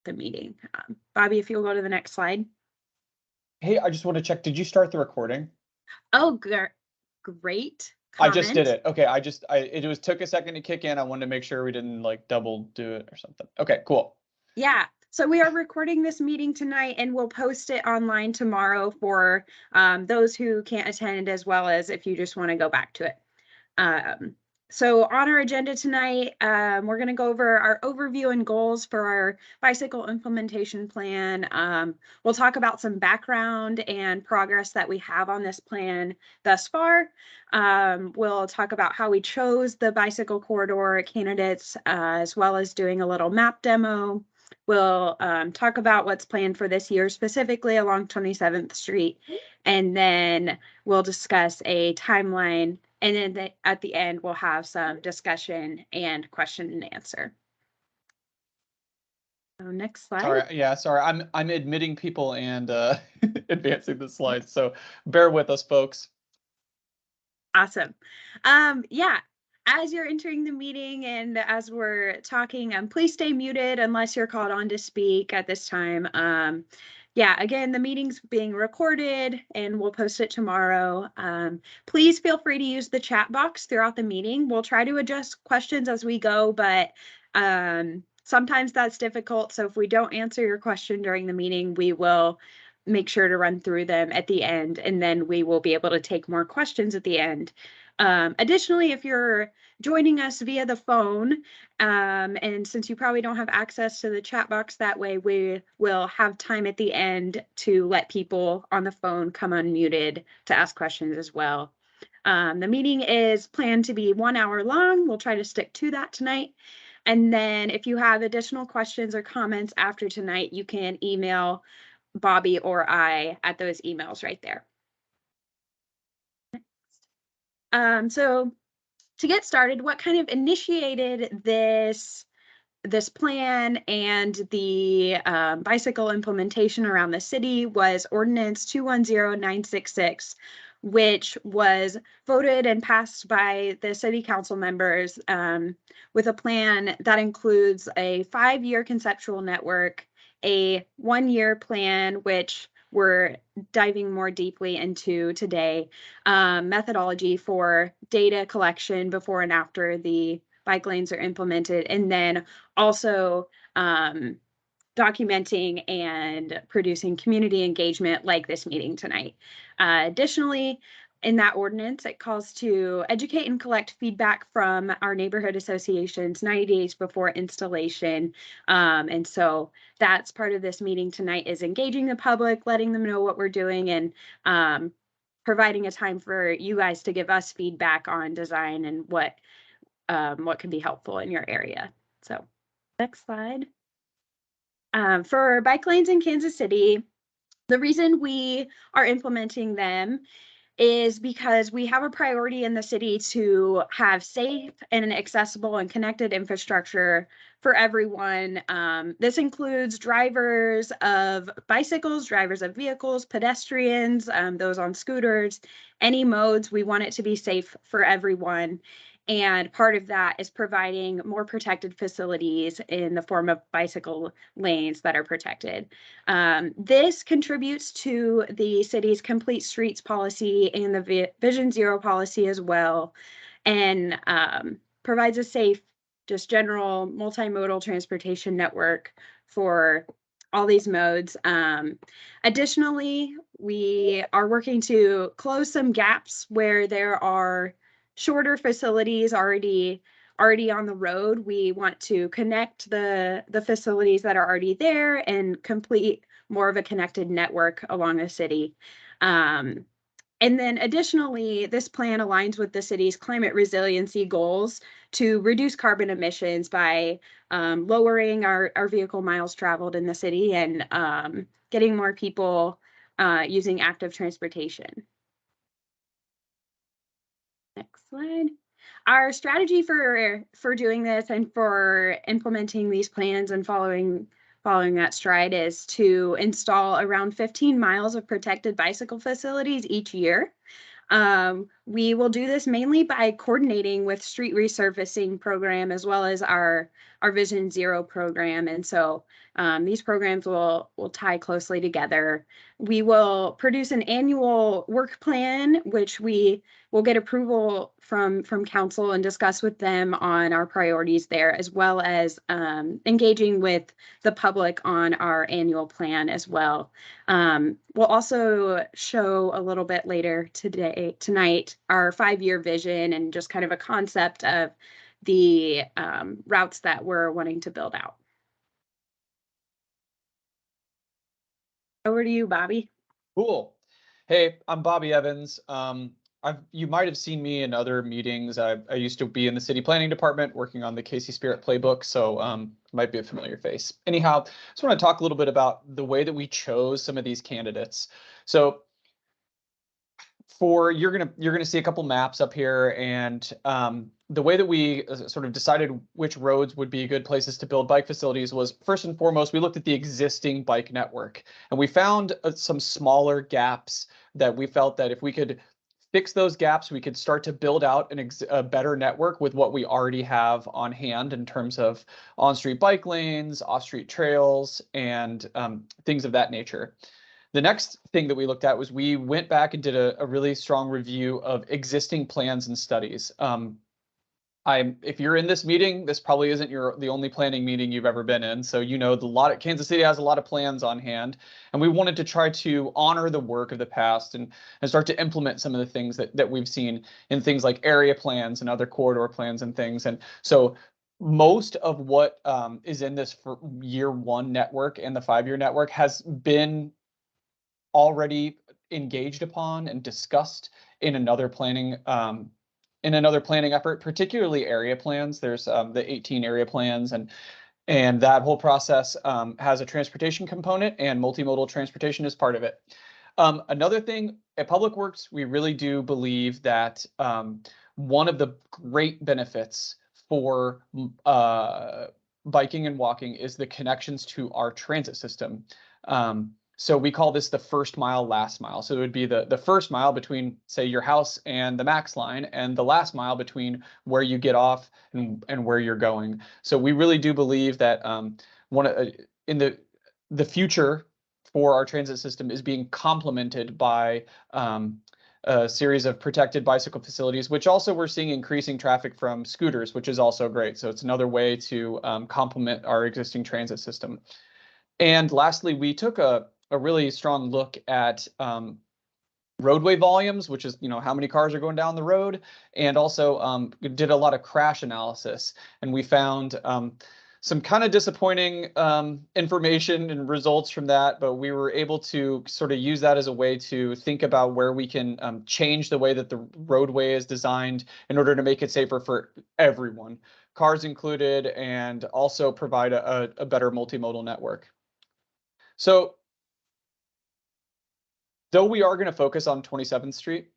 the meeting. Bobby, if you'll go to the next slide. Hey, I just want to check. Did you start the recording? Oh, great comment. I just did it. Okay, it took a second to kick in. I wanted to make sure we didn't like double do it or something. Okay, cool. Yeah. So we are recording this meeting tonight, and we'll post it online tomorrow for those who can't attend, as well as if you just want to go back to it. So on our agenda tonight, we're going to go over our overview and goals for our bicycle implementation plan. We'll talk about some background and progress that we have on this plan thus far. We'll talk about how we chose the bicycle corridor candidates, as well as doing a little map demo. We'll talk about what's planned for this year, specifically along 27th Street, and then we'll discuss a timeline. And then at the end, we'll have some discussion and question and answer. So next slide. Sorry. I'm admitting people and advancing the slides. So bear with us, folks. Awesome. Yeah. As you're entering the meeting and as we're talking, please stay muted unless you're called on to speak at this time. Yeah, again, the meeting's being recorded and we'll post it tomorrow. Please feel free to use the chat box throughout the meeting. We'll try to adjust questions as we go, but sometimes that's difficult. So if we don't answer your question during the meeting, we will make sure to run through them at the end, and then we will be able to take more questions at the end. Additionally, if you're joining us via the phone, and since you probably don't have access to the chat box that way, we will have time at the end to let people on the phone come unmuted to ask questions as well. The meeting is planned to be 1 hour long. We'll try to stick to that tonight. And then if you have additional questions or comments after tonight, you can email Bobby or I at those emails right there. So to get started, what kind of initiated this plan and the bicycle implementation around the city was Ordinance 210966, which was voted and passed by the city council members with a plan that includes a 5-year conceptual network, a 1-year plan, which we're diving more deeply into today, methodology for data collection before and after the bike lanes are implemented, and then also documenting and producing community engagement like this meeting tonight. Additionally, in that ordinance, it calls to educate and collect feedback from our neighborhood associations 90 days before installation. And so that's part of this meeting tonight, is engaging the public, letting them know what we're doing, and providing a time for you guys to give us feedback on design and what can be helpful in your area. So next slide. For bike lanes in Kansas City, the reason we are implementing them is because we have a priority in the city to have safe and accessible and connected infrastructure for everyone. This includes drivers of bicycles, drivers of vehicles, pedestrians, those on scooters, any modes. We want it to be safe for everyone. And part of that is providing more protected facilities in the form of bicycle lanes that are protected. This contributes to the city's complete streets policy and the Vision Zero policy as well, and provides a safe, just general multimodal transportation network for all these modes. Additionally, we are working to close some gaps where there are shorter facilities already on the road. We want to connect the facilities that are already there and complete more of a connected network along the city. And then additionally, this plan aligns with the city's climate resiliency goals to reduce carbon emissions by lowering our vehicle miles traveled in the city and getting more people using active transportation. Next slide. Our strategy for doing this and for implementing these plans and following that stride is to install around 15 miles of protected bicycle facilities each year. We will do this mainly by coordinating with street resurfacing program as well as our Vision Zero program. And so these programs will tie closely together. We will produce an annual work plan, which we will get approval from council and discuss with them on our priorities there, as well as engaging with the public on our annual plan as well. We'll also show a little bit later tonight our 5-year vision and just kind of a concept of the routes that we're wanting to build out. Over to you, Bobby. Cool. Hey, I'm Bobby Evans. You might have seen me in other meetings. I used to be in the city planning department working on the KC Spirit playbook, so might be a familiar face. Anyhow, just want to talk a little bit about the way that we chose some of these candidates. So you're gonna see a couple maps up here, and the way that we sort of decided which roads would be good places to build bike facilities was, first and foremost, we looked at the existing bike network, and we found some smaller gaps that we felt that if we could fix those gaps, we could start to build out a better network with what we already have on hand in terms of on-street bike lanes, off-street trails, and things of that nature. The next thing that we looked at was we went back and did a really strong review of existing plans and studies. If you're in this meeting, this probably isn't the only planning meeting you've ever been in. So you know Kansas City has a lot of plans on hand, and we wanted to try to honor the work of the past and start to implement some of the things that we've seen in things like area plans and other corridor plans and things. And so most of what is in this for year 1 network and the 5-year network has been already engaged upon and discussed in another planning effort, particularly area plans. There's the 18 area plans, and that whole process has a transportation component, and multimodal transportation is part of it. Another thing at Public Works, we really do believe that one of the great benefits for biking and walking is the connections to our transit system. So we call this the first mile, last mile. So it would be the first mile between, say, your house and the Max line, and the last mile between where you get off and where you're going. So we really do believe that in the future for our transit system is being complemented by a series of protected bicycle facilities, which also we're seeing increasing traffic from scooters, which is also great. So it's another way to complement our existing transit system. And lastly, we took a really strong look at roadway volumes, which is, how many cars are going down the road, and also did a lot of crash analysis. And we found some kind of disappointing information and results from that, but we were able to sort of use that as a way to think about where we can change the way that the roadway is designed in order to make it safer for everyone, cars included, and also provide a better multimodal network. So though we are going to focus on 27th Street,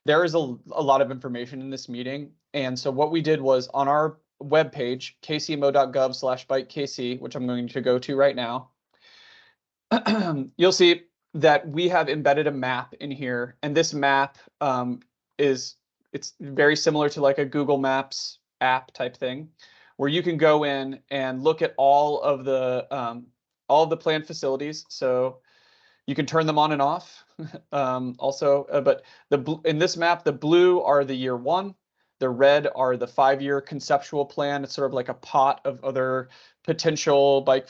there is a lot of information in this meeting. And so what we did was on our webpage, kcmo.gov/bikekc, which I'm going to go to right now, you'll see that we have embedded a map in here. And this map it's very similar to like a Google Maps app type thing, where you can go in and look at all of the planned facilities. So you can turn them on and off. But in this map, the blue are the year 1, the red are the 5-year conceptual plan. It's sort of like a pot of other potential bike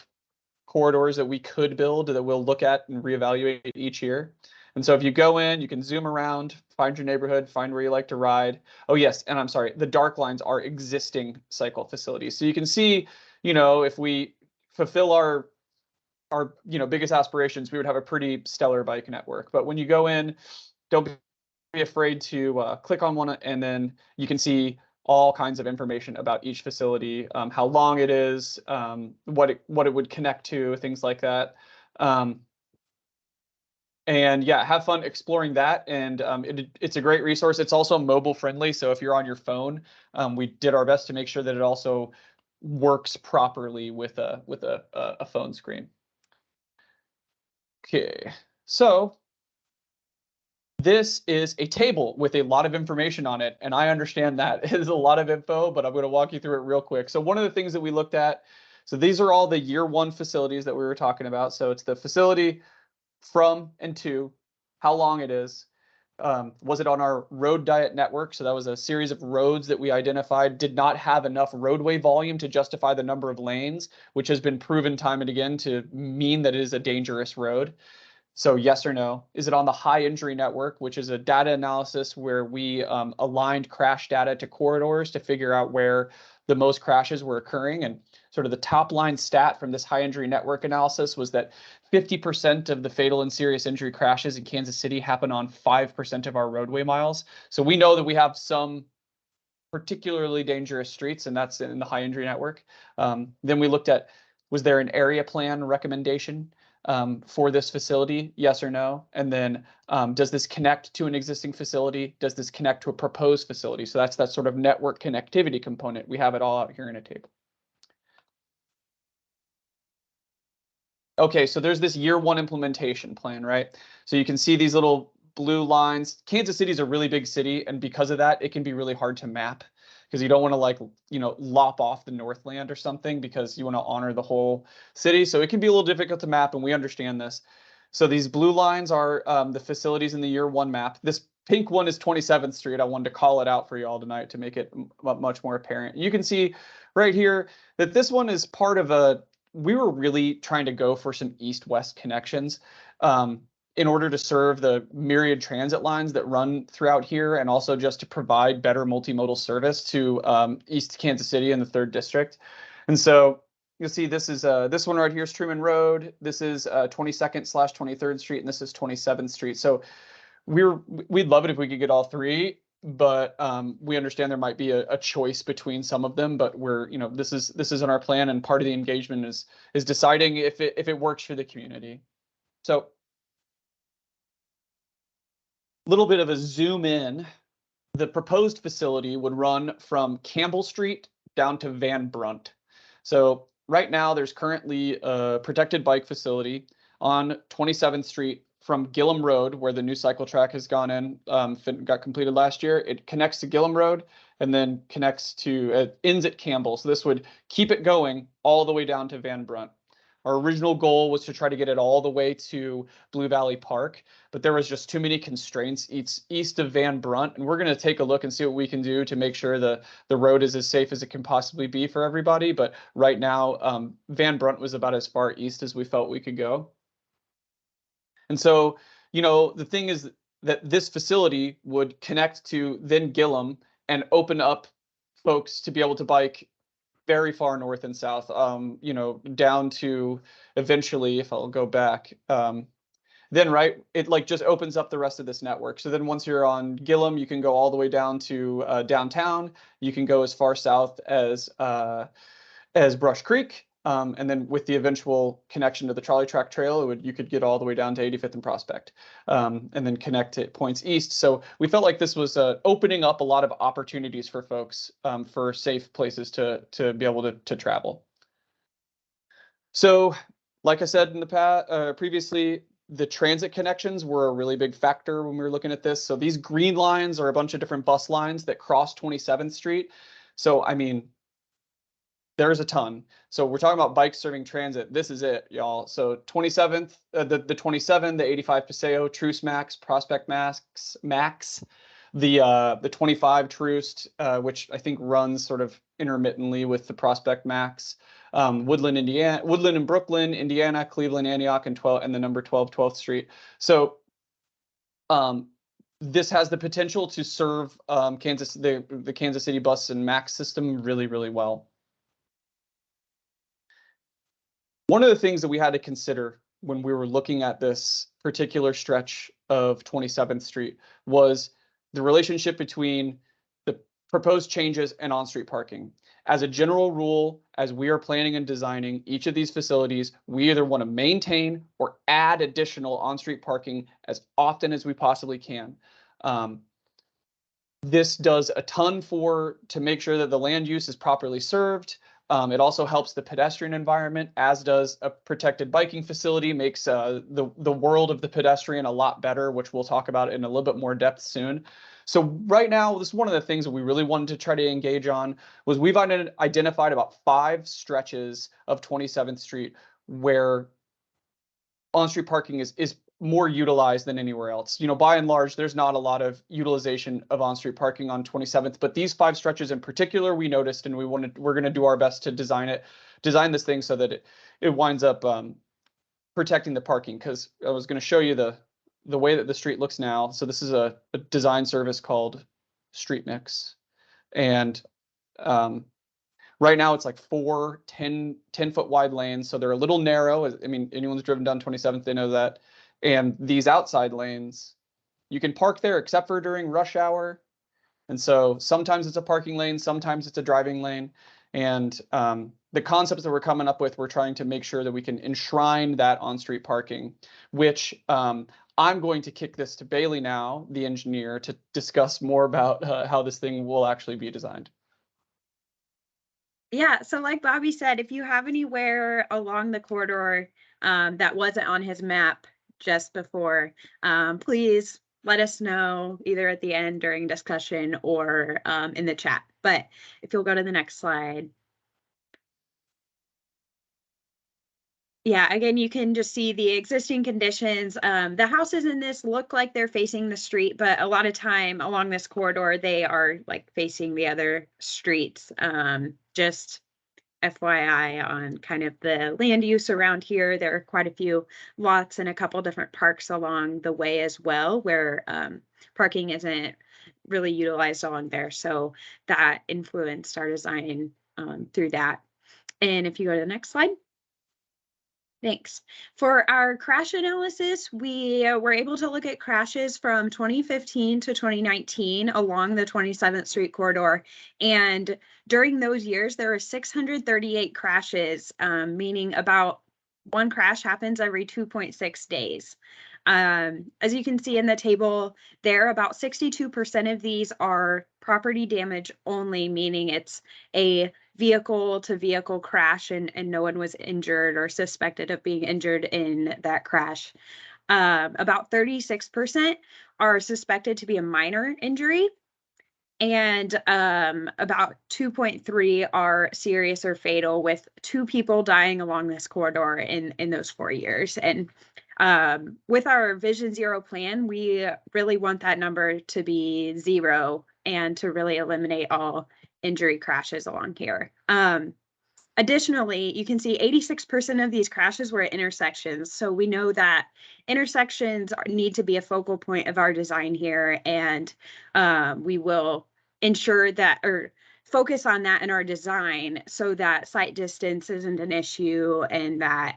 corridors that we could build that we'll look at and reevaluate each year. And so if you go in, you can zoom around, find your neighborhood, find where you like to ride. Oh yes, and I'm sorry, the dark lines are existing cycle facilities. So you can see, if we fulfill our biggest aspirations, we would have a pretty stellar bike network. But when you go in, don't be afraid to click on one, and then you can see all kinds of information about each facility, how long it is, what it would connect to, things like that. And yeah, have fun exploring that. And it's a great resource. It's also mobile friendly. So if you're on your phone, we did our best to make sure that it also works properly with a phone screen. Okay, so This is a table with a lot of information on it, and I understand that is a lot of info, but I'm going to walk you through it real quick. So one of the things that we looked at, so these are all the year one facilities that we were talking about. So it's the facility from and to, how long it is. Was it on our road diet network? So that was a series of roads that we identified did not have enough roadway volume to justify the number of lanes, which has been proven time and again to mean that it is a dangerous road. So yes or no. Is it on the high injury network, which is a data analysis where we aligned crash data to corridors to figure out where the most crashes were occurring? And sort of the top line stat from this high injury network analysis was that 50% of the fatal and serious injury crashes in Kansas City happen on 5% of our roadway miles. So we know that we have some particularly dangerous streets, and that's in the high injury network. Then we looked at, was there an area plan recommendation for this facility, yes or no? And then does this connect to an existing facility? Does this connect to a proposed facility? So that's that sort of network connectivity component. We have it all out here in a table. Okay, so there's this year one implementation plan, right? So you can see these little blue lines. Kansas City is a really big city, and because of that, it can be really hard to map because you don't want to lop off the Northland or something because you want to honor the whole city. So it can be a little difficult to map, and we understand this. So these blue lines are the facilities in the year one map. This pink one is 27th Street. I wanted to call it out for you all tonight to make it much more apparent. You can see right here that this one is part of we were really trying to go for some east-west connections in order to serve the myriad transit lines that run throughout here, and also just to provide better multimodal service to East Kansas City and the 3rd District. And so you'll see this is this one right here is Truman Road. This is 22nd/23rd Street, and this is 27th Street. So we'd love it if we could get all three, but we understand there might be a choice between some of them. But this is in our plan, and part of the engagement is deciding if it works for the community. So a little bit of a zoom in. The proposed facility would run from Campbell Street down to Van Brunt. So right now there's currently a protected bike facility on 27th Street from Gillum Road, where the new cycle track has gone in, got completed last year. It connects to Gillum Road and then connects to, ends at Campbell. So this would keep it going all the way down to Van Brunt. Our original goal was to try to get it all the way to Blue Valley Park, but there was just too many constraints east of Van Brunt, and we're going to take a look and see what we can do to make sure the road is as safe as it can possibly be for everybody. But right now, Van Brunt was about as far east as we felt we could go. And so, the thing is that this facility would connect to then Gillum and open up folks to be able to bike very far north and south, down to eventually, if I'll go back, then it just opens up the rest of this network. So then once you're on Gillum, you can go all the way down to downtown. You can go as far south as Brush Creek. And then with the eventual connection to the trolley track trail, you could get all the way down to 85th and Prospect, and then connect to points east. So we felt like this was opening up a lot of opportunities for folks for safe places to be able to travel. So like I said in the past, previously, the transit connections were a really big factor when we were looking at this. So these green lines are a bunch of different bus lines that cross 27th Street. So, I mean, there's a ton. So we're talking about bike serving transit. This is it, y'all. So 27th, the 27, the 85 Paseo, Truce Max, Prospect Max, the 25 Truce, which I think runs sort of intermittently with the Prospect Max, Woodland and Brooklyn, Indiana, Cleveland, Antioch, and the number 12, 12th Street. So this has the potential to serve the Kansas City bus and Max system really, really well. One of the things that we had to consider when we were looking at this particular stretch of 27th Street was the relationship between the proposed changes and on-street parking. As a general rule, as we are planning and designing each of these facilities, we either want to maintain or add additional on-street parking as often as we possibly can. This does a ton to make sure that the land use is properly served. It also helps the pedestrian environment, as does a protected biking facility, makes the world of the pedestrian a lot better, which we'll talk about in a little bit more depth soon. So right now, this is one of the things that we really wanted to try to engage on, was we've identified about 5 stretches of 27th Street where on-street parking is more utilized than anywhere else. You know, by and large, there's not a lot of utilization of on-street parking on 27th, but these 5 stretches in particular, we noticed, and we're going to do our best to design this thing so that it winds up protecting the parking. Because I was going to show you the way that the street looks now. So this is a design service called Street Mix, and right now it's like 4 10-foot wide lanes, so they're a little narrow. I mean, anyone who's driven down 27th, they know that. And these outside lanes, you can park there except for during rush hour. And so sometimes it's a parking lane, sometimes it's a driving lane. And the concepts that we're coming up with, we're trying to make sure that we can enshrine that on-street parking, which I'm going to kick this to Bailey now, the engineer, to discuss more about how this thing will actually be designed. Yeah, so like Bobby said, if you have anywhere along the corridor that wasn't on his map just before, please let us know either at the end during discussion or in the chat. But if you'll go to the next slide. Yeah, again, you can just see the existing conditions. The houses in this look like they're facing the street, but a lot of time along this corridor, they are like facing the other streets. Just FYI on kind of the land use around here. There are quite a few lots and a couple different parks along the way as well, where parking isn't really utilized along there. So that influenced our design through that. And if you go to the next slide. Thanks. For our crash analysis, we were able to look at crashes from 2015 to 2019 along the 27th Street corridor. And during those years, there were 638 crashes, meaning about 1 crash happens every 2.6 days. As you can see in the table there, about 62% of these are property damage only, meaning it's a vehicle to vehicle crash and no one was injured or suspected of being injured in that crash. About 36% are suspected to be a minor injury, and about 2.3 are serious or fatal, with 2 people dying along this corridor in those 4 years. And with our Vision Zero plan, we really want that number to be 0 and to really eliminate all injury crashes along here. Additionally, you can see 86% of these crashes were at intersections. So we know that intersections need to be a focal point of our design here, and we will ensure that, or focus on that in our design, so that sight distance isn't an issue and that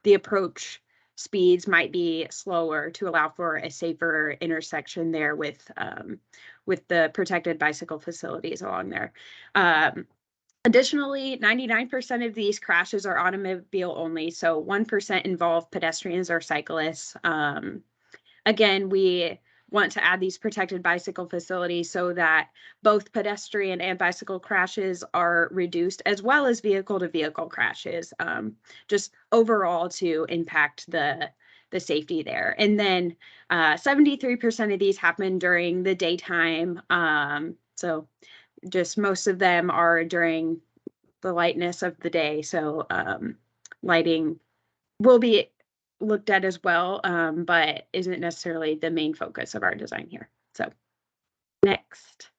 the approach speeds might be slower to allow for a safer intersection there with the protected bicycle facilities along there. Additionally, 99% of these crashes are automobile only, so 1% involve pedestrians or cyclists. Again, we want to add these protected bicycle facilities so that both pedestrian and bicycle crashes are reduced, as well as vehicle to vehicle crashes, just overall to impact the safety there. And then 73% of these happen during the daytime. So just most of them are during the lightness of the day. So lighting will be looked at as well, but isn't necessarily the main focus of our design here. So next.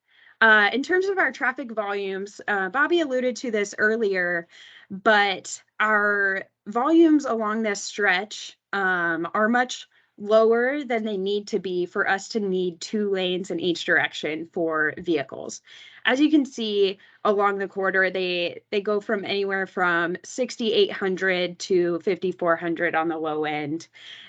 In terms of our traffic volumes, Bobby alluded to this earlier, but our volumes along this stretch are much lower than they need to be for us to need 2 lanes in each direction for vehicles. As you can see along the corridor, they go from anywhere from 6,800 to 5,400 on the low end.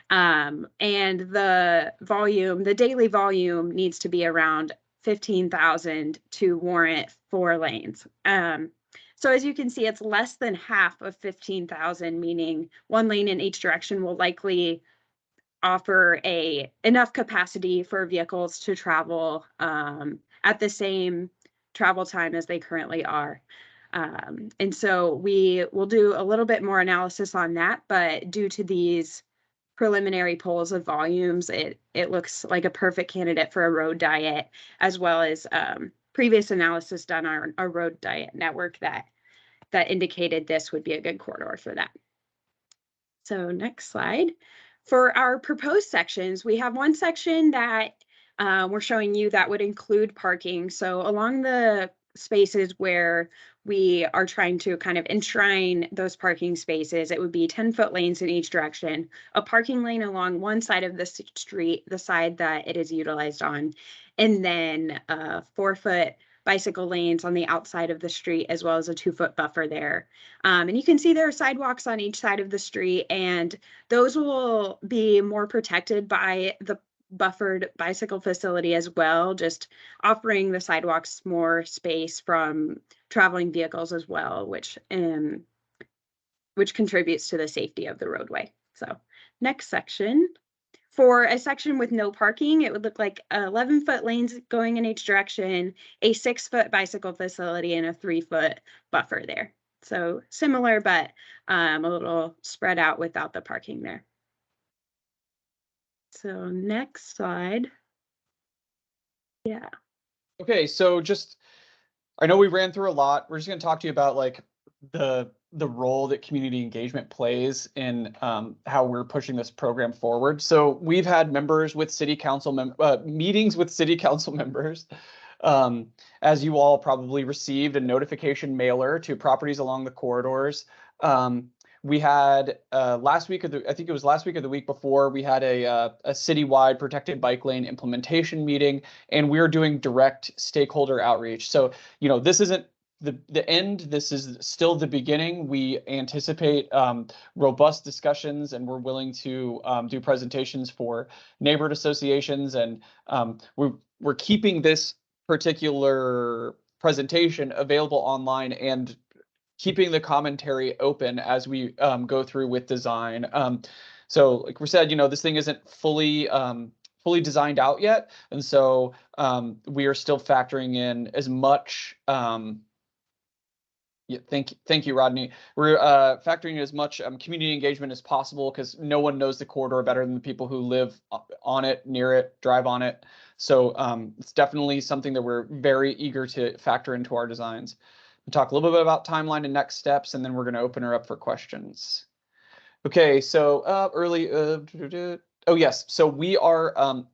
And the daily volume needs to be around 15,000 to warrant 4 lanes. So as you can see, it's less than half of 15,000, meaning 1 lane in each direction will likely offer enough capacity for vehicles to travel at the same travel time as they currently are. And so we will do a little bit more analysis on that, but due to these preliminary polls of volumes, it looks like a perfect candidate for a road diet, as well as previous analysis done on our road diet network that indicated this would be a good corridor for that. So next slide. For our proposed sections, we have one section that we're showing you that would include parking. So along the spaces where we are trying to kind of enshrine those parking spaces, it would be 10-foot lanes in each direction, a parking lane along one side of the street, the side that it is utilized on, and then 4-foot bicycle lanes on the outside of the street, as well as a 2-foot buffer there. And you can see there are sidewalks on each side of the street, and those will be more protected by the buffered bicycle facility as well, just offering the sidewalks more space from traveling vehicles as well, which contributes to the safety of the roadway. So next section. For a section with no parking, it would look like 11-foot lanes going in each direction, a 6-foot bicycle facility, and a 3-foot buffer there. So similar, but a little spread out without the parking there. So next slide. Yeah. Okay, so just, I know we ran through a lot. We're just going to talk to you about like the role that community engagement plays in how we're pushing this program forward. So we've had members with city council meetings with city council members. As you all probably received a notification mailer to properties along the corridors. We had last week, I think it was last week or the week before, we had a citywide protected bike lane implementation meeting, and we're doing direct stakeholder outreach. So, you know, this isn't the end, this is still the beginning. We anticipate robust discussions, and we're willing to do presentations for neighborhood associations, and we're keeping this particular presentation available online and keeping the commentary open as we go through with design. So like we said, you know, this thing isn't fully designed out yet, and so we are still factoring in as much yeah, thank you, Rodney. We're factoring in as much community engagement as possible, because no one knows the corridor better than the people who live on it, near it, drive on it. So it's definitely something that we're very eager to factor into our designs. We'll talk a little bit about timeline and next steps, and then we're going to open her up for questions. Okay, so oh yes, so we are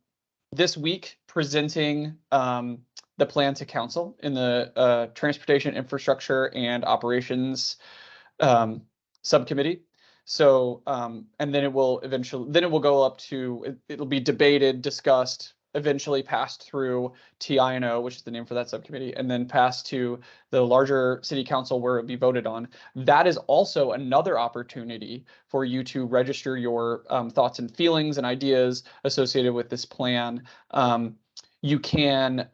this week presenting the plan to council in the Transportation Infrastructure and Operations subcommittee. So and then it will go up to, it'll be debated, discussed, eventually passed through TINO, which is the name for that subcommittee, and then passed to the larger city council where it will be voted on. That is also another opportunity for you to register your thoughts and feelings and ideas associated with this plan. You can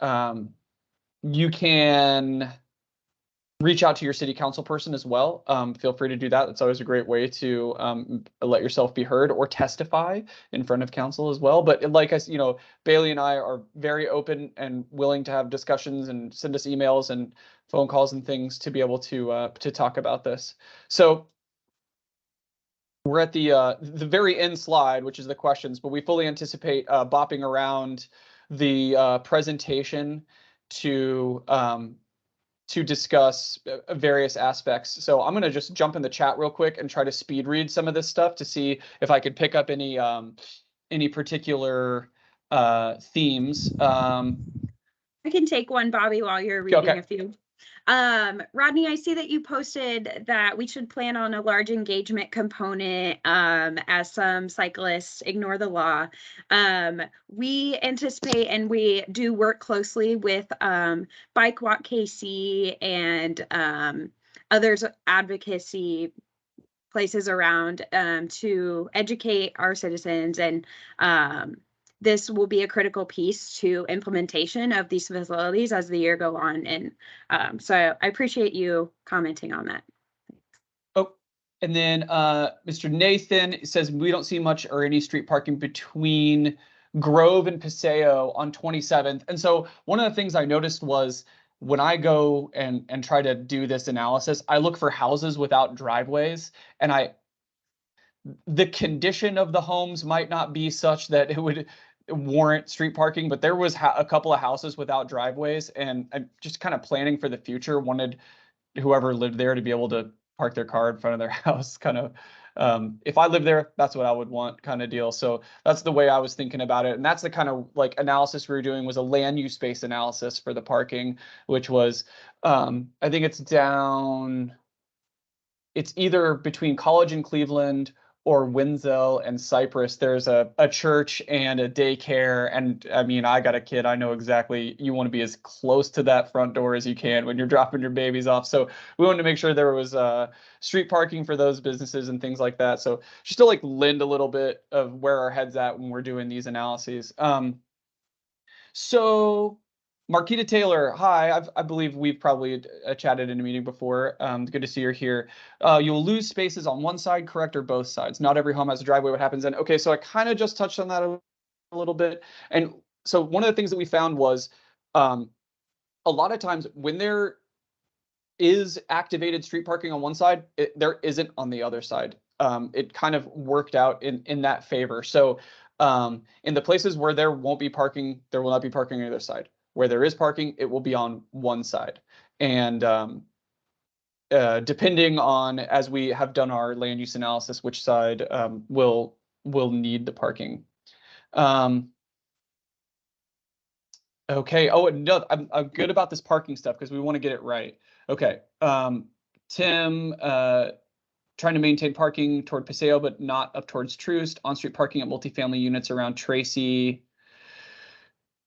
reach out to your city council person as well. Feel free to do that. That's always a great way to let yourself be heard, or testify in front of council as well. But like I, you know, Bailey and I are very open and willing to have discussions and send us emails and phone calls and things to be able to talk about this. So we're at the very end slide, which is the questions, but we fully anticipate bopping around the presentation to discuss various aspects. So I'm going to just jump in the chat real quick and try to speed read some of this stuff to see if I could pick up any particular themes. I can take one, Bobby, while you're reading a few. Rodney, I see that you posted that we should plan on a large engagement component as some cyclists ignore the law. We anticipate, and we do work closely with Bike Walk KC and others advocacy places around to educate our citizens, and this will be a critical piece to implementation of these facilities as the year go on. And so I appreciate you commenting on that. Oh, and then Mr. Nathan says we don't see much or any street parking between Grove and Paseo on 27th. And so one of the things I noticed was when I go and try to do this analysis, I look for houses without driveways, and the condition of the homes might not be such that it would warrant street parking, but there was a couple of houses without driveways, and I'm just kind of planning for the future, wanted whoever lived there to be able to park their car in front of their house, kind of. If I lived there, that's what I would want, kind of deal. So that's the way I was thinking about it. And that's the kind of like analysis we were doing, was a land use space analysis for the parking, which was, I think it's either between College and Cleveland or Winslow and Cypress. There's a church and a daycare. And I mean, I got a kid. I know exactly, you want to be as close to that front door as you can when you're dropping your babies off. So we wanted to make sure there was street parking for those businesses and things like that. So just to like lend a little bit of where our head's at when we're doing these analyses. So Marquita Taylor, hi. I believe we've probably chatted in a meeting before. Good to see you're here. You'll lose spaces on one side, correct, or both sides? Not every home has a driveway. What happens then? Okay, so I kind of just touched on that a little bit. And so one of the things that we found was a lot of times when there is activated street parking on one side, there isn't on the other side. It kind of worked out in that favor. So in the places where there won't be parking, there will not be parking on the other side. Where there is parking, it will be on one side. And depending on, as we have done our land use analysis, which side will need the parking. Okay. Oh, no, I'm good about this parking stuff because we want to get it right. Okay. Tim, trying to maintain parking toward Paseo, but not up towards Troost. On-street parking at multifamily units around Tracy.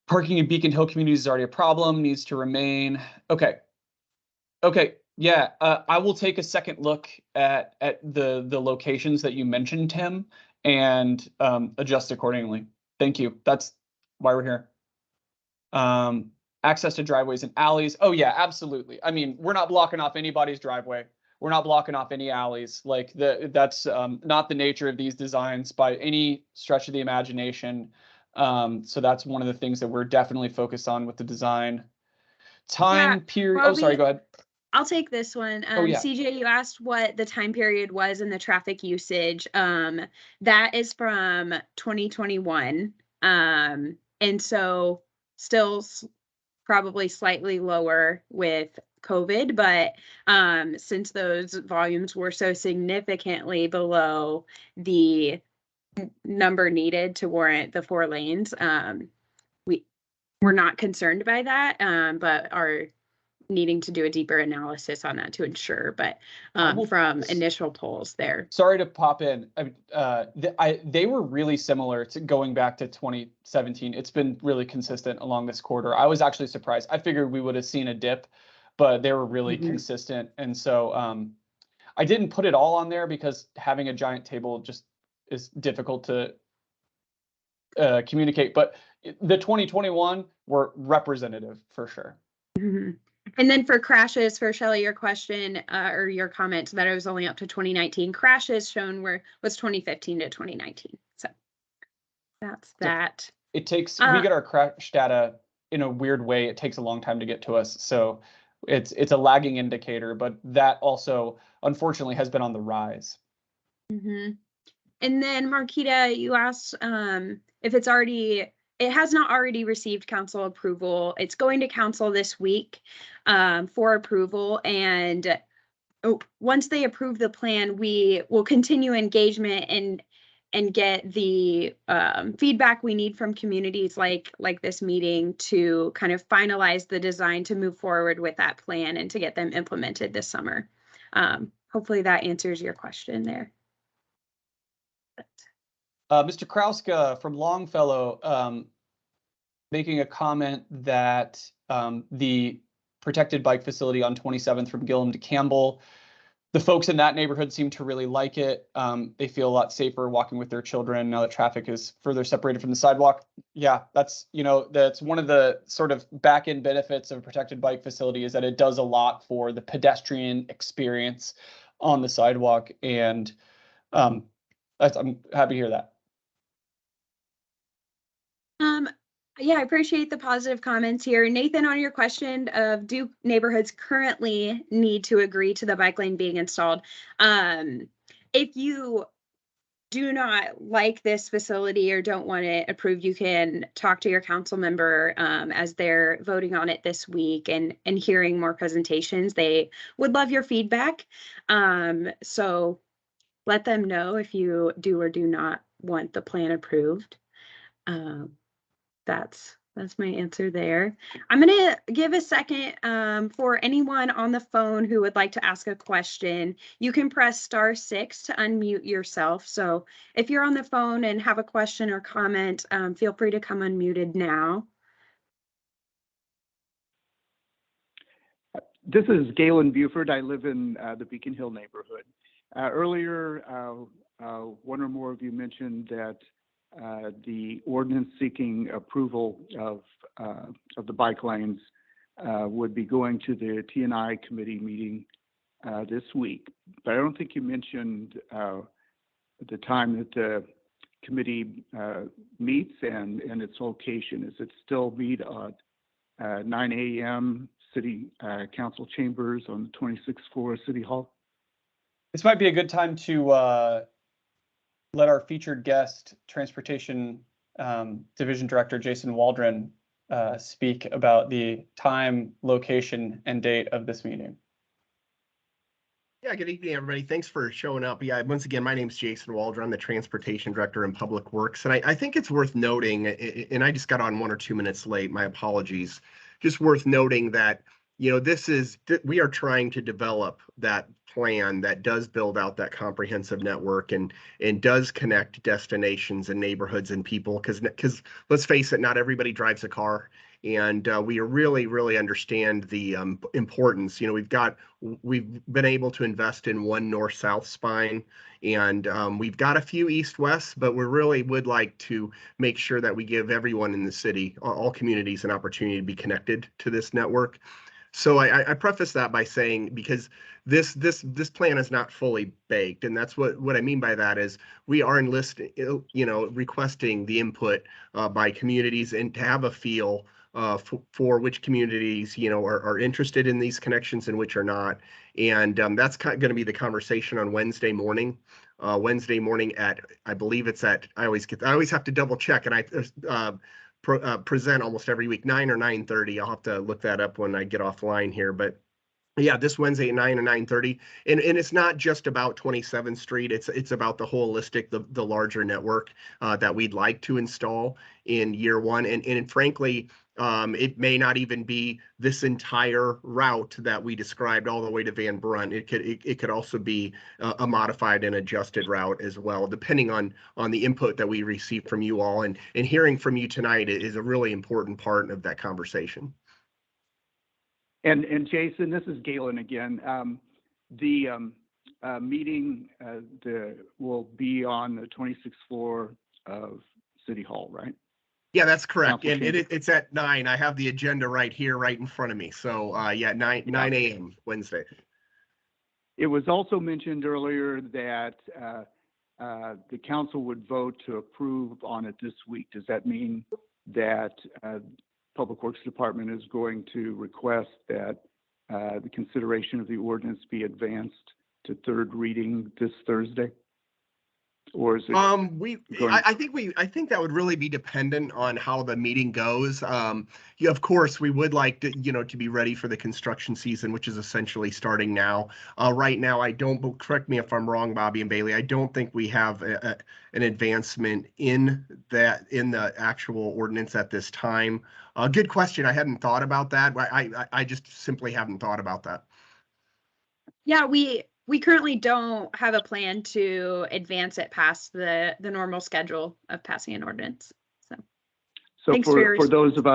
Parking in Beacon Hill communities is already a problem, needs to remain. Okay. Okay. Yeah. I will take a second look at the locations that you mentioned, Tim, and adjust accordingly. Thank you. That's why we're here. Access to driveways and alleys. Oh yeah, absolutely. I mean, we're not blocking off anybody's driveway. We're not blocking off any alleys. Like that's not the nature of these designs by any stretch of the imagination. So that's one of the things that we're definitely focused on with the design. Time period. Oh, sorry, go ahead. I'll take this one. Oh, yeah. CJ, you asked what the time period was in the traffic usage. That is from 2021. And so still probably slightly lower with COVID, but since those volumes were so significantly below the number needed to warrant the 4 lanes, we're not concerned by that, but are needing to do a deeper analysis on that to ensure. But from initial polls there. Sorry to pop in. They were really similar to going back to 2017. It's been really consistent along this quarter. I was actually surprised. I figured we would have seen a dip, but they were really consistent. And so I didn't put it all on there because having a giant table just is difficult to communicate. But the 2021 were representative for sure. And then for crashes, for Shelley, your question or your comment that it was only up to 2019, crashes shown was 2015 to 2019. So that's that. It takes, we get our crash data in a weird way. It takes a long time to get to us. So it's a lagging indicator, but that also unfortunately has been on the rise. And then Marquita, you asked if it has not already received council approval. It's going to council this week for approval. And once they approve the plan, we will continue engagement and get the feedback we need from communities like this meeting to kind of finalize the design to move forward with that plan and to get them implemented this summer. Hopefully that answers your question there. Mr. Krauska from Longfellow making a comment that the protected bike facility on 27th from Gillum to Campbell, the folks in that neighborhood seem to really like it. They feel a lot safer walking with their children now that traffic is further separated from the sidewalk. Yeah, that's one of the sort of back end benefits of a protected bike facility is that it does a lot for the pedestrian experience on the sidewalk. And I'm happy to hear that. Yeah, I appreciate the positive comments here. Nathan, on your question of do neighborhoods currently need to agree to the bike lane being installed? If you do not like this facility or don't want it approved, you can talk to your council member as they're voting on it this week and hearing more presentations. They would love your feedback. So let them know if you do or do not want the plan approved. Um, that's my answer there. I'm gonna give a second for anyone on the phone who would like to ask a question. You can press *6 to unmute yourself. So if you're on the phone and have a question or comment, feel free to come unmuted now. This is Galen Buford. I live in the Beacon Hill neighborhood. Earlier, one or more of you mentioned that the ordinance seeking approval of the bike lanes would be going to the T&I committee meeting this week. But I don't think you mentioned the time that the committee meets and its location. Is it still meet at 9 a.m. City Council chambers on the 26th floor of City Hall? This might be a good time to let our featured guest, Transportation Division Director Jason Waldron, speak about the time, location, and date of this meeting. Yeah, good evening, everybody. Thanks for showing up. Yeah, once again, my name is Jason Waldron. I'm the Transportation Director in Public Works. And I think it's worth noting, and I just got on 1 or 2 minutes late, my apologies. Just worth noting that, you know, we are trying to develop that plan that does build out that comprehensive network and does connect destinations and neighborhoods and people. Because let's face it, not everybody drives a car. And we really understand the importance. You know, we've been able to invest in one north-south spine, and we've got a few east-west, but we really would like to make sure that we give everyone in the city, all communities, an opportunity to be connected to this network. So I preface that by saying, because this plan is not fully baked, and that's what I mean by that is we are requesting the input by communities and to have a feel for which communities, you know, are interested in these connections and which are not. And that's going to be the conversation on Wednesday morning. Wednesday morning at, I believe it's at, I always have to double check, and I present almost every week, 9 or 9:30. I'll have to look that up when I get offline here, but yeah, this Wednesday at 9 or 9:30, and it's not just about 27th Street. It's about the holistic, the larger network that we'd like to install in year one, and frankly, it may not even be this entire route that we described all the way to Van Brunt. It could also be a modified and adjusted route as well, depending on the input that we receive from you all, and hearing from you tonight is a really important part of that conversation. And Jason, this is Galen again. The meeting will be on the 26th floor of City Hall, right? Yeah, that's correct. And it's at 9. I have the agenda right here, right in front of me. So yeah, 9 a.m. Wednesday. It was also mentioned earlier that the council would vote to approve on it this week. Does that mean that Public Works Department is going to request that the consideration of the ordinance be advanced to third reading this Thursday? Or is it I think that would really be dependent on how the meeting goes. Yeah, of course, we would like to, you know, to be ready for the construction season, which is essentially starting now. Right now, correct me if I'm wrong, Bobby and Bailey, I don't think we have an advancement in the actual ordinance at this time. Good question. I hadn't thought about that. I just simply haven't thought about that. Yeah, we currently don't have a plan to advance it past the normal schedule of passing an ordinance. So for those of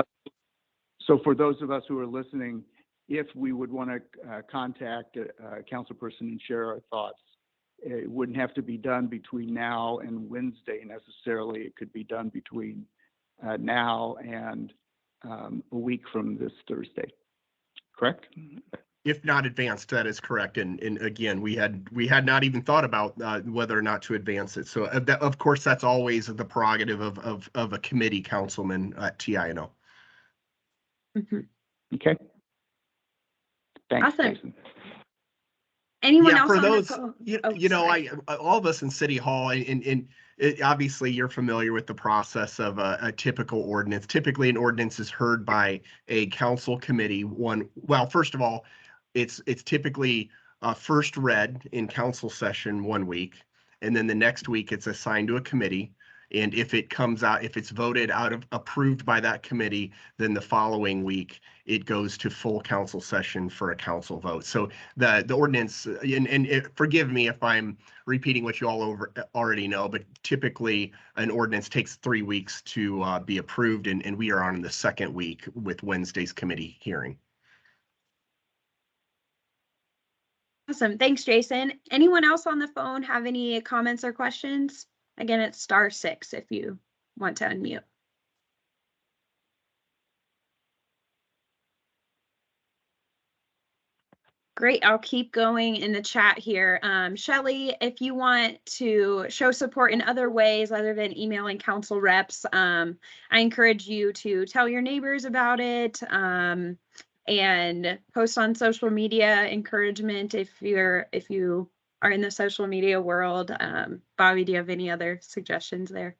us who are listening, if we would want to contact a councilperson and share our thoughts, it wouldn't have to be done between now and Wednesday necessarily. It could be done between now and a week from this Thursday. Correct? If not advanced, that is correct. And again, we had not even thought about whether or not to advance it. So of course, that's always the prerogative of a committee councilman at TINO. Mhm. Okay. Thanks, Awesome. Jason. Anyone Yeah, else for on those, the phone? you Oh, know, sorry. all of us in City Hall, and obviously you're familiar with the process of a typical ordinance. Typically, an ordinance is heard by a council committee. Well, first of all, it's typically first read in council session 1 week, and then the next week it's assigned to a committee. And if it comes out, if it's voted out of approved by that committee, then the following week it goes to full council session for a council vote. So the ordinance, and forgive me if I'm repeating what you all already know, but typically an ordinance takes 3 weeks to be approved, and we are on the second week with Wednesday's committee hearing. Awesome. Thanks, Jason. Anyone else on the phone have any comments or questions? Again, it's *6 if you want to unmute. Great. I'll keep going in the chat here. Shelly, if you want to show support in other ways other than emailing council reps, I encourage you to tell your neighbors about it and post on social media encouragement if you are in the social media world. Bobby, do you have any other suggestions there?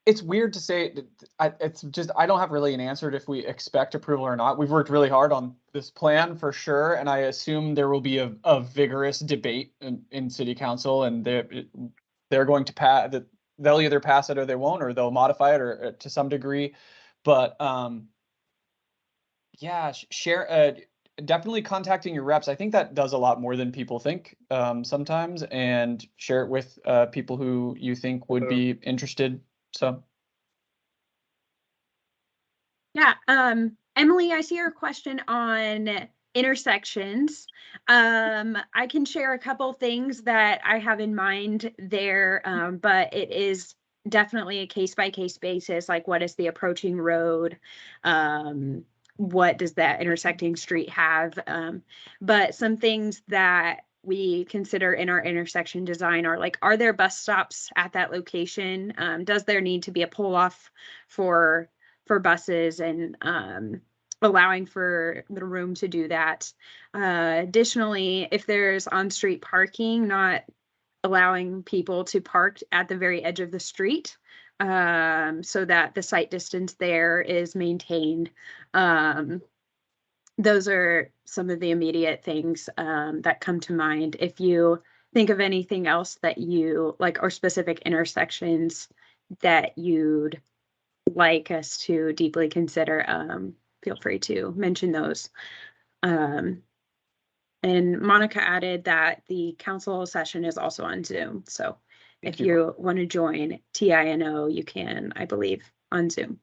It's weird to say. It's just I don't have really an answer to if we expect approval or not. We've worked really hard on this plan for sure, and I assume there will be a vigorous debate in City Council, and they're going to pass that. They'll either pass it or they won't, or they'll modify it or to some degree. But yeah, share. Definitely contacting your reps. I think that does a lot more than people think sometimes, and share it with people who you think would be interested. So. Yeah, Emily, I see your question on intersections. I can share a couple things that I have in mind there, but it is definitely a case-by-case basis, like what is the approaching road? What does that intersecting street have? But some things that we consider in our intersection design are like, are there bus stops at that location? Does there need to be a pull-off for buses and allowing for the room to do that? Additionally, if there's on-street parking, not allowing people to park at the very edge of the street so that the sight distance there is maintained. Those are some of the immediate things that come to mind. If you think of anything else that you like, or specific intersections that you'd like us to deeply consider, feel free to mention those. And Monica added that the council session is also on Zoom. So if you want to join TINO, you can, I believe, on Zoom.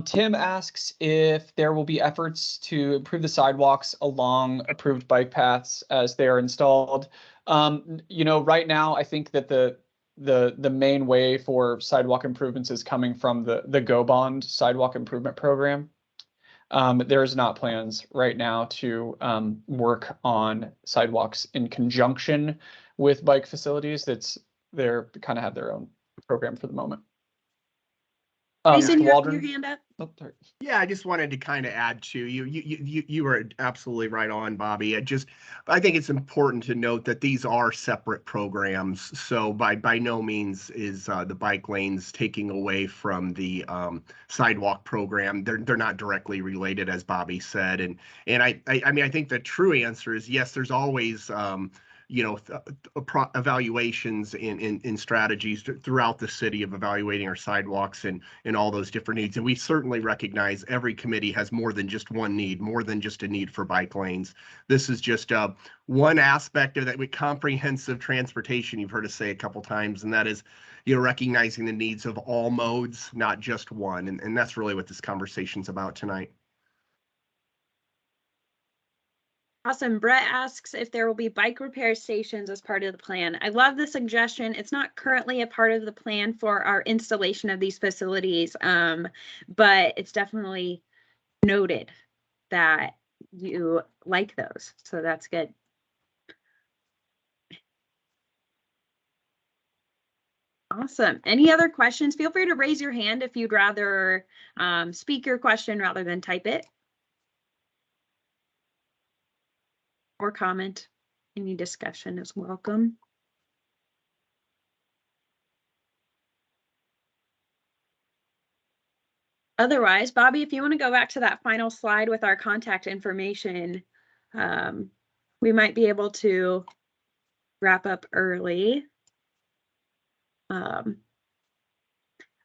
Tim asks if there will be efforts to improve the sidewalks along approved bike paths as they are installed. Right now, I think that the main way for sidewalk improvements is coming from the Go Bond sidewalk improvement program. There's not plans right now to work on sidewalks in conjunction with bike facilities. They kind of have their own program for the moment. Jason, you have your Waldron? hand up. Oh, sorry. Yeah, I just wanted to kind of add to you were absolutely right on, Bobby. I think it's important to note that these are separate programs. So by no means is the bike lanes taking away from the sidewalk program. They're not directly related, as Bobby said. And I mean, I think the true answer is yes, there's always evaluations in strategies throughout the city of evaluating our sidewalks and all those different needs. And we certainly recognize every committee has more than just one need, more than just a need for bike lanes. This is just one aspect of that with comprehensive transportation, you've heard us say a couple times, and that is, recognizing the needs of all modes, not just one. And that's really what this conversation's about tonight. Awesome. Brett asks if there will be bike repair stations as part of the plan. I love the suggestion. It's not currently a part of the plan for our installation of these facilities, but it's definitely noted that you like those, so that's good. Awesome. Any other questions? Feel free to raise your hand if you'd rather speak your question rather than type it. Or comment. Any discussion is welcome. Otherwise, Bobby, if you want to go back to that final slide with our contact information, we might be able to wrap up early.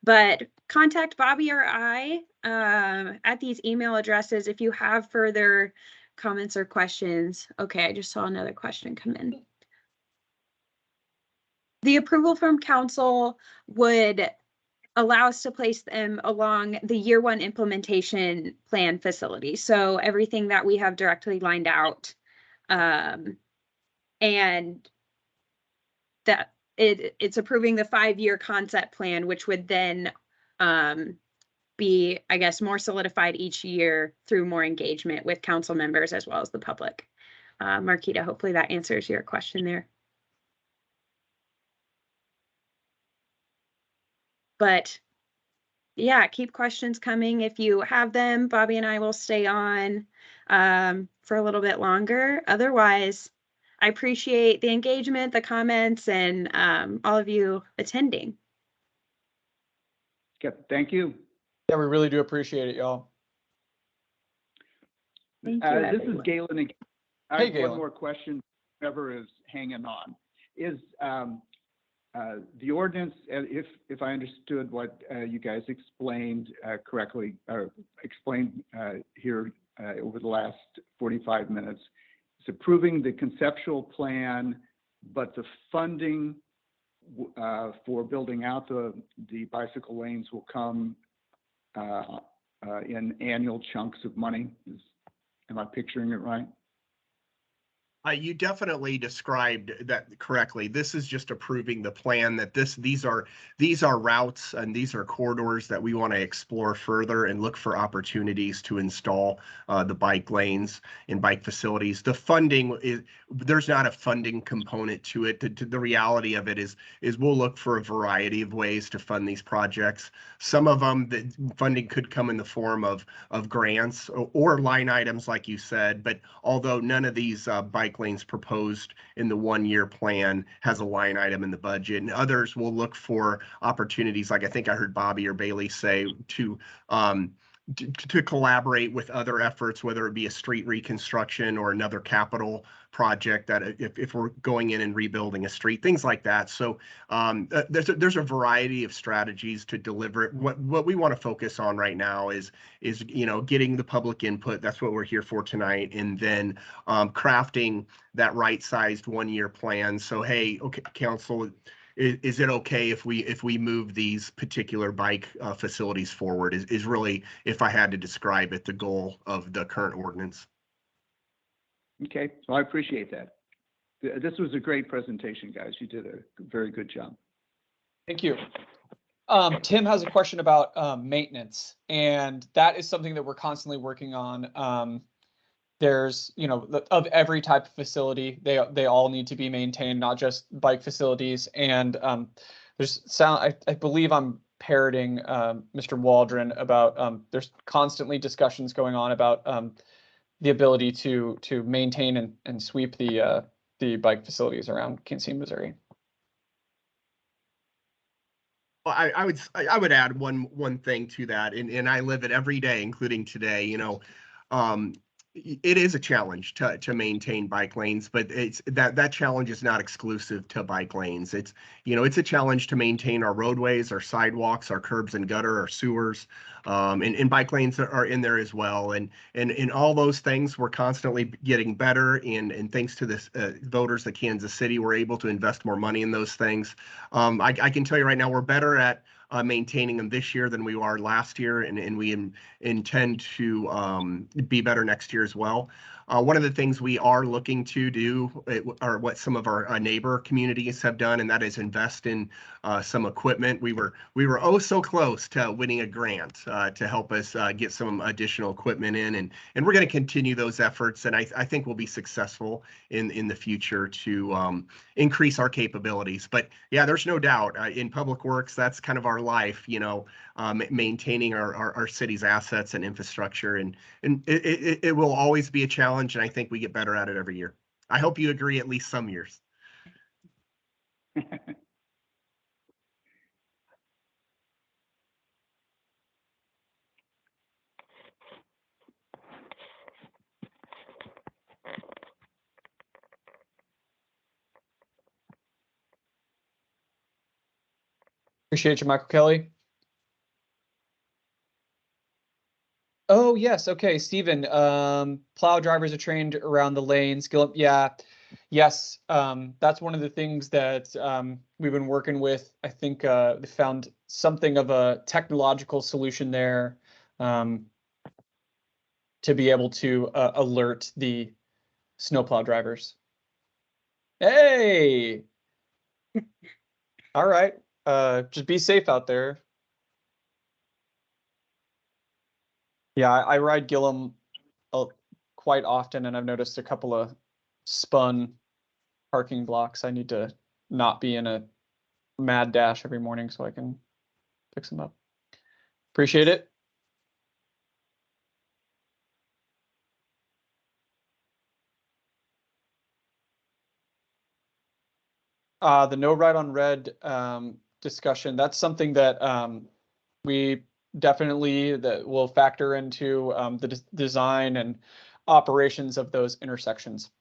But contact Bobby or I at these email addresses if you have further comments or questions. Okay, I just saw another question come in. The approval from council would allow us to place them along the year one implementation plan facility. So everything that we have directly lined out, and that it's approving the 5-year concept plan, which would then be, I guess, more solidified each year through more engagement with council members as well as the public. Marquita, hopefully that answers your question there. But yeah, keep questions coming if you have them. Bobby and I will stay on for a little bit longer. Otherwise, I appreciate the engagement, the comments, and all of you attending. Yep, thank you. Yeah, we really do appreciate it, y'all. Thank you, This is everyone. Galen again. I Hey, have Galen. one more question, whoever is hanging on. Is the ordinance, if I understood what you guys explained correctly, or explained here over the last 45 minutes, it's approving the conceptual plan, but the funding for building out the bicycle lanes will come in annual chunks of money. Am I picturing it right? You definitely described that correctly. This is just approving the plan that these are routes and these are corridors that we want to explore further and look for opportunities to install the bike lanes and bike facilities. The funding there's not a funding component to it. The reality of it is we'll look for a variety of ways to fund these projects. Some of them, the funding could come in the form of grants or line items, like you said. But although none of these bike lanes proposed in the 1-year plan has a line item in the budget, and others will look for opportunities, like I think I heard Bobby or Bailey say, to collaborate with other efforts, whether it be a street reconstruction or another capital project, that if we're going in and rebuilding a street, things like that. So there's a variety of strategies to deliver it. What we want to focus on right now is getting the public input. That's what we're here for tonight, and then crafting that right-sized 1-year plan. So hey, okay, council, is it okay if we move these particular bike facilities forward? Is really, if I had to describe it, the goal of the current ordinance. Okay, well, I appreciate that. This was a great presentation, guys. You did a very good job. Thank you. Tim has a question about maintenance, and that is something that we're constantly working on. There's, of every type of facility, they all need to be maintained, not just bike facilities. And I believe I'm parroting Mr. Waldron about there's constantly discussions going on about the ability to maintain and sweep the bike facilities around Kansas City, Missouri. Well, I would add one thing to that, and I live it every day, including today. It is a challenge to maintain bike lanes, but it's that challenge is not exclusive to bike lanes. It's a challenge to maintain our roadways, our sidewalks, our curbs and gutter, our sewers, and bike lanes are in there as well. And in all those things, we're constantly getting better. And thanks to the voters of Kansas City, we're able to invest more money in those things. I can tell you right now, we're better at maintaining them this year than we are last year, and we intend to be better next year as well. One of the things we are looking to do are what some of our neighbor communities have done, and that is invest in some equipment. We were oh so close to winning a grant to help us get some additional equipment in, and we're going to continue those efforts. And I think we'll be successful in the future to increase our capabilities. But yeah, there's no doubt in public works, that's kind of our life, you know, maintaining our city's assets and infrastructure, and it will always be a challenge, and I think we get better at it every year. I hope you agree at least some years. Appreciate you, Michael Kelly. Oh, yes. Okay, Stephen. Plow drivers are trained around the lanes. Yeah. Yes. That's one of the things that we've been working with. I think they found something of a technological solution there to be able to alert the snowplow drivers. Hey. All right. Just be safe out there. Yeah, I ride Gillum quite often, and I've noticed a couple of spun parking blocks. I need to not be in a mad dash every morning so I can fix them up. Appreciate it. The no ride on red discussion, that's something that we definitely will factor into the design and operations of those intersections.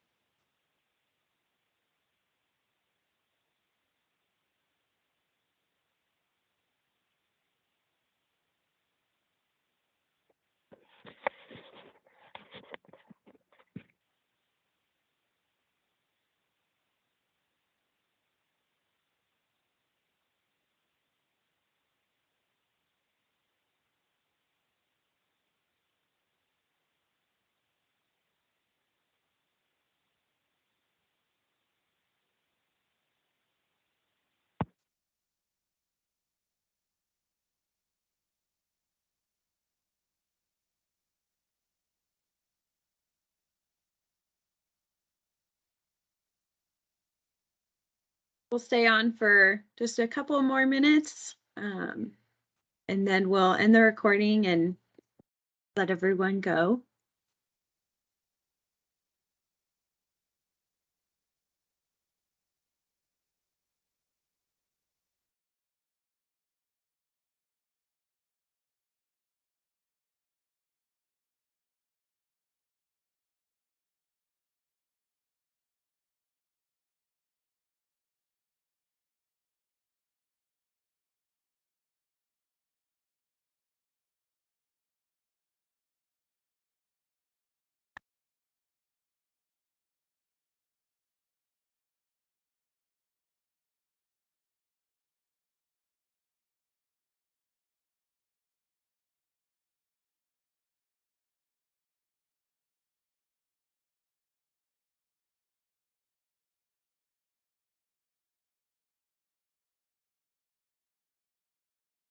We'll stay on for just a couple more minutes, and then we'll end the recording and let everyone go.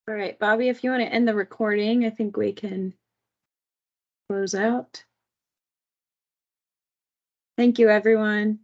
All right, Bobby, if you want to end the recording, I think we can close out. Thank you, everyone.